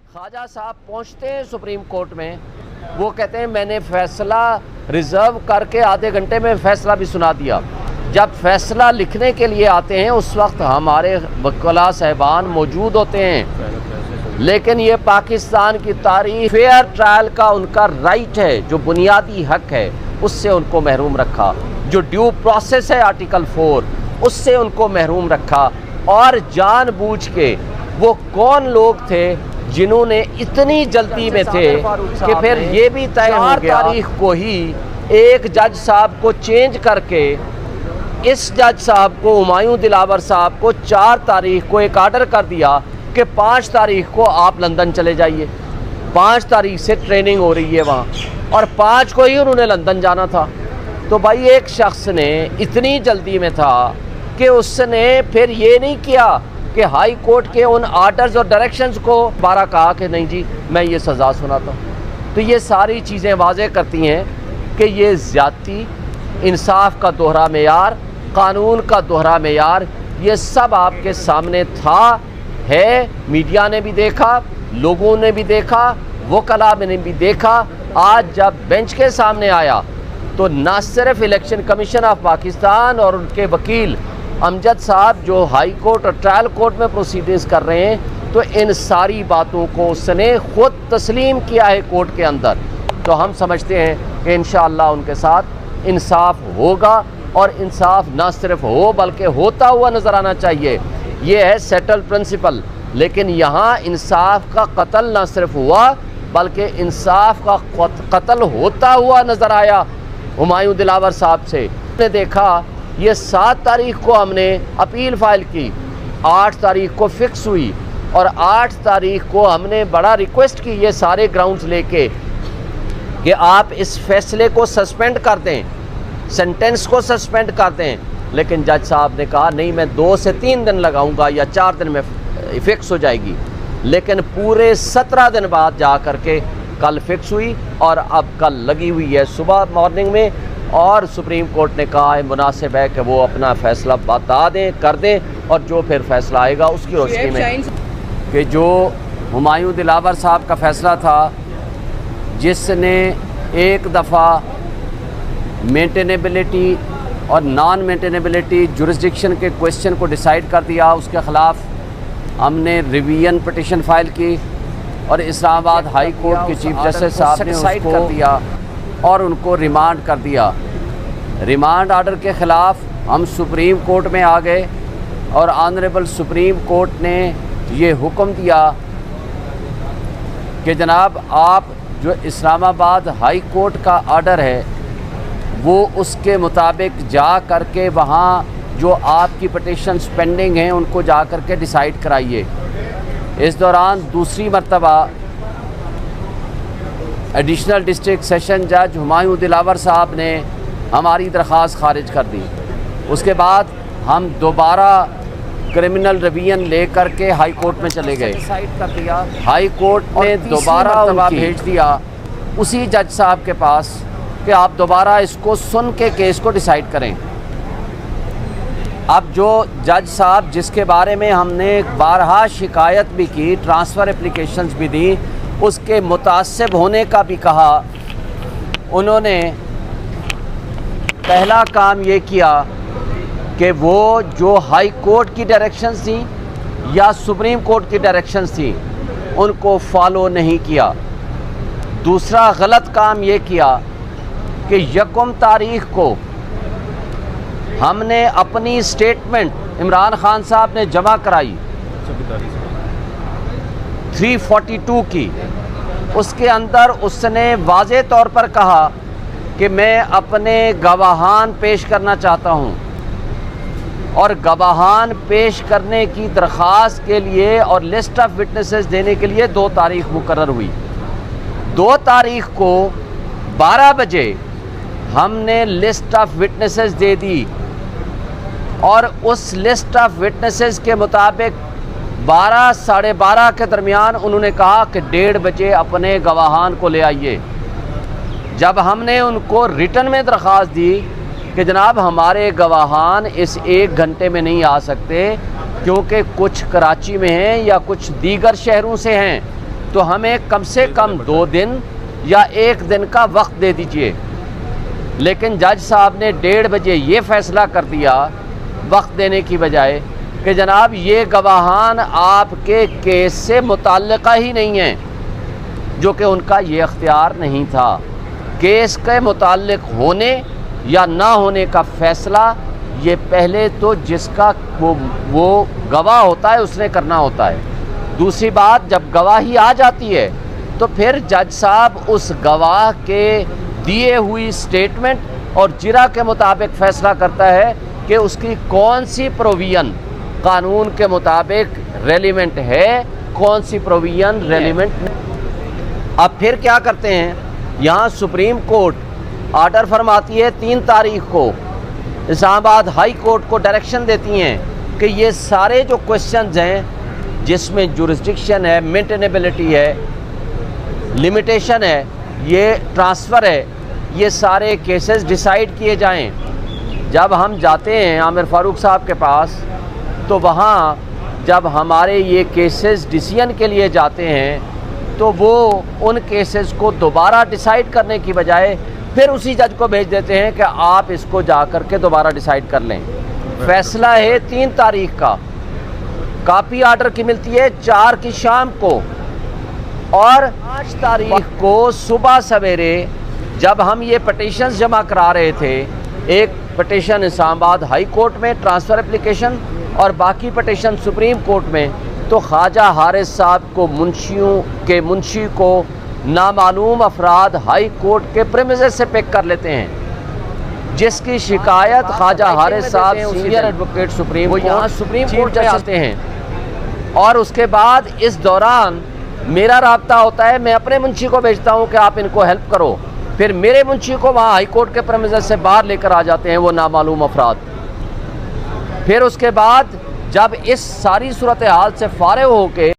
ख्वाजा साहब पहुंचते हैं supreme court में, वो कहते हैं मैंने फैसला रिजर्व करके आधे घंटे में फैसला भी सुना दिया। जब फैसला लिखने के लिए आते हैं उस वक्त हमारे वकील साहिबान मौजूद होते हैं, लेकिन ये पाकिस्तान की तारीख फेयर ट्रायल का उनका राइट है, जो बुनियादी हक है, उससे उनको महरूम रखा। जो ड्यू प्रोसेस है आर्टिकल 4, उससे उनको महरूम रखा। और जानबूझ के वो कौन लोग थे जिन्होंने इतनी जल्दी में थे कि फिर ये भी तय हो गया तारीख को ही एक जज साहब को चेंज करके इस जज साहब को, हुमायूं दिलावर साहब को 4 तारीख को एक आर्डर कर दिया कि 5 तारीख को आप लंदन चले जाइए। 5 तारीख से ट्रेनिंग हो रही है वहाँ, और 5 को ही उन्होंने लंदन जाना था। तो भाई एक शख्स ने इतनी जल्दी में था कि उसने फिर ये नहीं किया कि हाई कोर्ट के उन आर्डर्स और डायरेक्शंस को दोबारा कहा कि नहीं जी मैं ये सज़ा सुनाता हूँ। तो ये सारी चीज़ें वाज़ेह करती हैं कि ये ज़्यादती, इंसाफ का दोहरा मेयार, कानून का दोहरा मेयार, ये सब आपके सामने था, है। मीडिया ने भी देखा, लोगों ने भी देखा, वकला ने भी देखा। आज जब बेंच के सामने आया तो न सिर्फ इलेक्शन कमीशन ऑफ पाकिस्तान और उनके वकील अमजद साहब जो हाई कोर्ट और ट्रायल कोर्ट में प्रोसीडिंग्स कर रहे हैं, तो इन सारी बातों को उसने ख़ुद तस्लीम किया है कोर्ट के अंदर। तो हम समझते हैं कि इंशाअल्लाह उनके साथ इंसाफ होगा, और इंसाफ न सिर्फ हो बल्कि होता हुआ नज़र आना चाहिए। ये है सेटल प्रिंसिपल। लेकिन यहाँ इंसाफ का कत्ल न सिर्फ हुआ बल्कि इंसाफ का कत्ल होता हुआ नज़र आया हुमायूं दिलावर साहब से। हमने देखा ये 7 तारीख को हमने अपील फ़ाइल की, 8 तारीख को फ़िक्स हुई, और 8 तारीख को हमने बड़ा रिक्वेस्ट की ये सारे ग्राउंड्स लेके कि आप इस फैसले को सस्पेंड कर दें, सेंटेंस को सस्पेंड कर दें। लेकिन जज साहब ने कहा नहीं, मैं 2 से 3 दिन लगाऊंगा या 4 दिन में फ़िक्स हो जाएगी। लेकिन पूरे 17 दिन बाद जा कर के कल फ़िक्स हुई, और अब कल लगी हुई है सुबह मॉर्निंग में। और सुप्रीम कोर्ट ने कहा है मुनासिब है कि वो अपना फ़ैसला बता दें, कर दें, और जो फिर फ़ैसला आएगा उसकी रोशनी में कि जो हुमायूं दिलावर साहब का फ़ैसला था, जिसने एक दफ़ा मेंटेनेबिलिटी और नॉन मेंटेनेबिलिटी जुरिस्डिक्शन के क्वेश्चन को डिसाइड कर दिया, उसके ख़िलाफ़ हमने रिवीजन पिटिशन फ़ाइल की, और इस्लामाबाद हाई कोर्ट के चीफ जस्टिस साहब ने उसको कर दिया और उनको रिमांड कर दिया। रिमांड आर्डर के ख़िलाफ़ हम सुप्रीम कोर्ट में आ गए, और ऑनरेबल सुप्रीम कोर्ट ने ये हुक्म दिया कि जनाब आप जो इस्लामाबाद हाई कोर्ट का आर्डर है वो उसके मुताबिक जा कर के वहाँ जो आपकी पटिशन्स पेंडिंग हैं उनको जा कर के डिसाइड कराइए। इस दौरान दूसरी मरतबा एडिशनल डिस्ट्रिक्ट सेशन जज हुमायूं दिलावर साहब ने हमारी दरख्वास्त खारिज कर दी। उसके बाद हम दोबारा क्रिमिनल रिवीजन ले कर के हाई कोर्ट में चले गए, डिसाइड कर दिया। हाई कोर्ट ने दोबारा भेज दिया उसी जज साहब के पास कि आप दोबारा इसको सुन के केस को डिसाइड करें। अब जो जज साहब जिसके बारे में हमने बारहा शिकायत भी की, ट्रांसफ़र एप्लीकेशंस भी दी, उसके मुतासिब होने का भी कहा, उन्होंने पहला काम ये किया कि वो जो हाई कोर्ट की डायरेक्शंस थी या सुप्रीम कोर्ट की डायरेक्शंस थी उनको फॉलो नहीं किया। दूसरा गलत काम ये किया कि 1 तारीख को हमने अपनी स्टेटमेंट इमरान खान साहब ने जमा कराई 342 की। उसके अंदर उसने वाज़े तौर पर कहा कि मैं अपने गवाहान पेश करना चाहता हूं, और गवाहान पेश करने की दरख्वास्त के लिए और लिस्ट ऑफ विटनेसेस देने के लिए 2 तारीख मुकर्रर हुई। 2 तारीख को 12 बजे हमने लिस्ट ऑफ विटनेसेस दे दी, और उस लिस्ट ऑफ विटनेसेस के मुताबिक 12 साढ़े 12 के दरमियान उन्होंने कहा कि 1:30 बजे अपने गवाहान को ले आइए। जब हमने उनको रिटन में दरख्वास्त दी कि जनाब हमारे गवाहान इस 1 घंटे में नहीं आ सकते क्योंकि कुछ कराची में हैं या कुछ दीगर शहरों से हैं, तो हमें कम से कम 2 दिन या 1 दिन का वक्त दे दीजिए। लेकिन जज साहब ने 1:30 बजे ये फ़ैसला कर दिया वक्त देने की बजाय कि जनाब ये गवाहान आपके केस से मुताल्लिक़ा ही नहीं हैं, जो कि उनका ये अख्तियार नहीं था। केस के मुताल्लिक़ होने या ना होने का फ़ैसला ये पहले तो जिसका वो गवाह होता है उसने करना होता है। दूसरी बात, जब गवाही आ जाती है तो फिर जज साहब उस गवाह के दिए हुई स्टेटमेंट और जिरा के मुताबिक फ़ैसला करता है कि उसकी कौन सी प्रोविज़न कानून के मुताबिक रेलिवेंट है, कौन सी प्रोविज़न रेलिवेंट नहीं। अब फिर क्या करते हैं, यहाँ सुप्रीम कोर्ट आर्डर फरमाती है 3 तारीख को, इस्लामाबाद हाई कोर्ट को डायरेक्शन देती हैं कि ये सारे जो क्वेश्चंस हैं जिसमें जुरिस्डिक्शन है, मेंटेनेबिलिटी है, लिमिटेशन है, ये ट्रांसफ़र है, ये सारे केसेस डिसाइड किए जाएं। जब हम जाते हैं आमिर फ़ारूक साहब के पास तो वहाँ जब हमारे ये केसेस डिसीजन के लिए जाते हैं तो वो उन केसेस को दोबारा डिसाइड करने की बजाय फिर उसी जज को भेज देते हैं कि आप इसको जा कर के दोबारा डिसाइड कर लें। फ़ैसला है 3 तारीख का, कापी आर्डर की मिलती है 4 की शाम को, और 5 तारीख को सुबह सवेरे जब हम ये पटिशन्स जमा करा रहे थे, एक पटिशन इस्लामाबाद हाई कोर्ट में ट्रांसफ़र एप्लीकेशन और बाकी पटिशन सुप्रीम कोर्ट में, तो ख्वाजा हारिस साहब को मुंशी को नामालूम अफराद हाई कोर्ट के प्रेमिसेस से पिक कर लेते हैं, जिसकी शिकायत ख्वाजा हारिस साहब सीनियर एडवोकेट सुप्रीम, वो यहाँ सुप्रीम कोर्ट में आते हैं। और उसके बाद इस दौरान मेरा राब्ता होता है, मैं अपने मुंशी को भेजता हूँ कि आप इनको हेल्प करो, फिर मेरे मुंशी को वहाँ हाई कोर्ट के प्रेमिसेस से बाहर लेकर आ जाते हैं वो नामालूम अफराद। फिर उसके बाद जब इस सारी सूरत हाल से फारिग होके